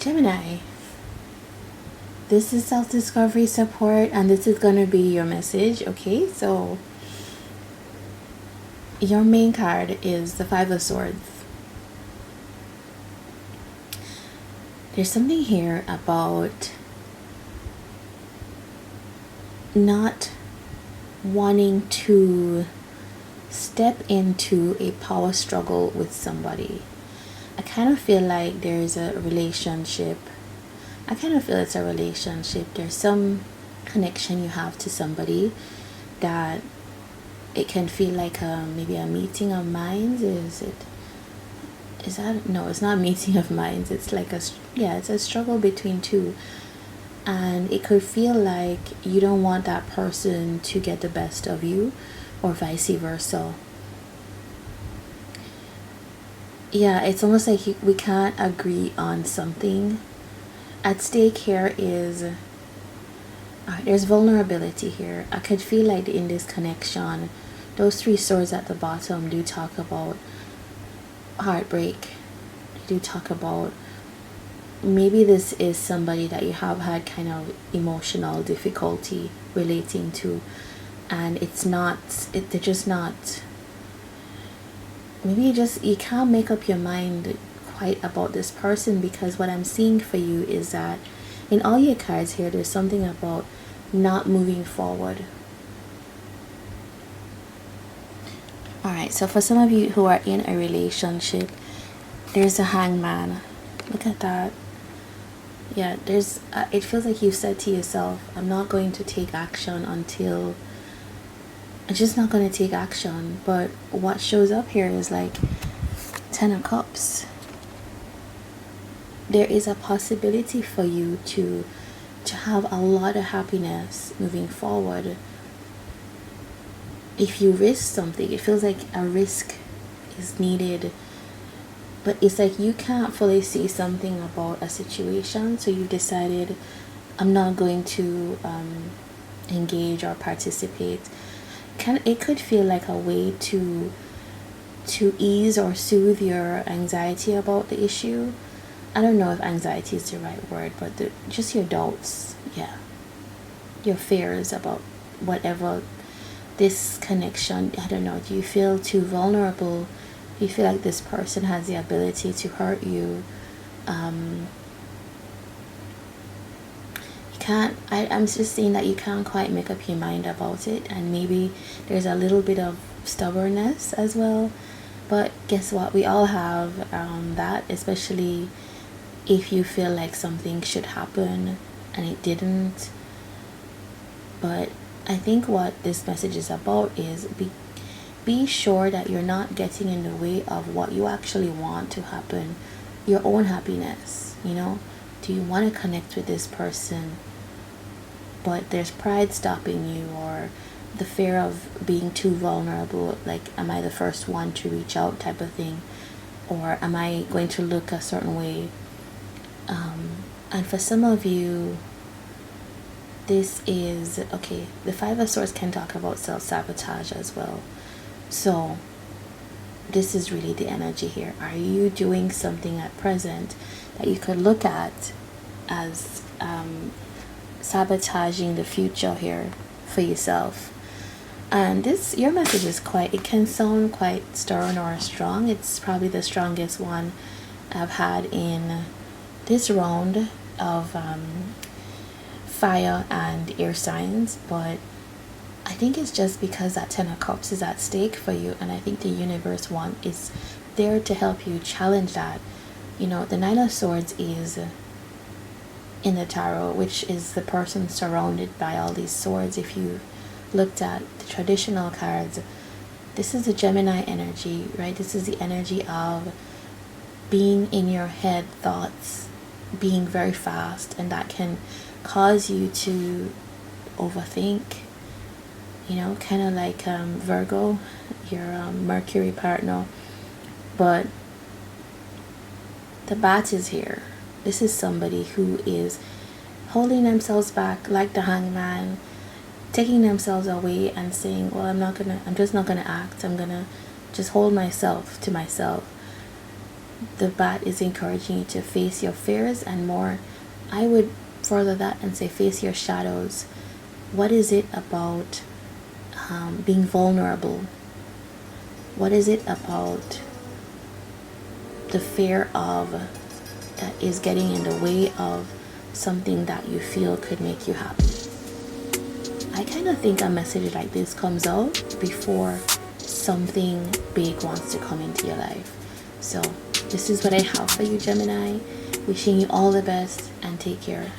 Gemini, this is self-discovery support, and this is going to be your message. Okay, so your main card is the Five of Swords. There's something here about not wanting to step into a power struggle with somebody. I kind of feel like there's a relationship. I kind of feel it's a relationship. There's some connection you have to somebody that it can feel like maybe a meeting of minds. Is that, no, it's not a meeting of minds. It's like it's a struggle between two. And it could feel like you don't want that person to get the best of you, or vice versa. Yeah, it's almost like we can't agree on something. At stake here is, there's vulnerability here. I could feel like in this connection, those three swords at the bottom do talk about heartbreak. They do talk about maybe this is somebody that you have had kind of emotional difficulty relating to, and they're just not, maybe you can't make up your mind quite about this person, because what I'm seeing for you is that in all your cards here, there's something about not moving forward. Alright, so for some of you who are in a relationship, there's a hangman. Look at that. Yeah, there's it feels like you said to yourself, I'm not going to take action until, I'm just not going to take action. But what shows up here is like 10 of Cups. There is a possibility for you to have a lot of happiness moving forward. If you risk something, it feels like a risk is needed, but it's like you can't fully see something about a situation, so you decided, I'm not going to engage or participate. It could feel like a way to ease or soothe your anxiety about the issue. I don't know if anxiety is the right word, but just your doubts, yeah, your fears about whatever this connection. I don't know, do you feel too vulnerable? Do you feel like this person has the ability to hurt you? You can't, I'm just saying that you can't quite make up your mind about it, and maybe there's a little bit of stubbornness as well. But guess what, we all have that, especially if you feel like something should happen and it didn't. But I think what this message is about is be sure that you're not getting in the way of what you actually want to happen, your own happiness. Do you want to connect with this person, but there's pride stopping you, or the fear of being too vulnerable, like, am I the first one to reach out type of thing, or am I going to look a certain way? And for some of you, this is, okay, the Five of Swords can talk about self-sabotage as well. So this is really the energy here. Are you doing something at present that you could look at as sabotaging the future here for yourself? And your message is it can sound quite stern or strong. It's probably the strongest one I've had in this round of fire and air signs, but I think it's just because that 10 of Cups is at stake for you, and I think the universe is there to help you challenge that. The Nine of Swords is in the tarot, which is the person surrounded by all these swords. If you looked at the traditional cards, this is the Gemini energy, right? This is the energy of being in your head, thoughts being very fast, and that can cause you to overthink, you know, kind of like Virgo, your Mercury partner. But the bat is here. This is somebody who is holding themselves back like the hangman, taking themselves away and saying, well, I'm just not gonna act. I'm gonna just hold myself to myself. The bat is encouraging you to face your fears and more. I would further that and say face your shadows. What is it about being vulnerable? What is it about the fear of that is getting in the way of something that you feel could make you happy? I kind of think a message like this comes out before something big wants to come into your life. So this is what I have for you, Gemini. Wishing you all the best and take care.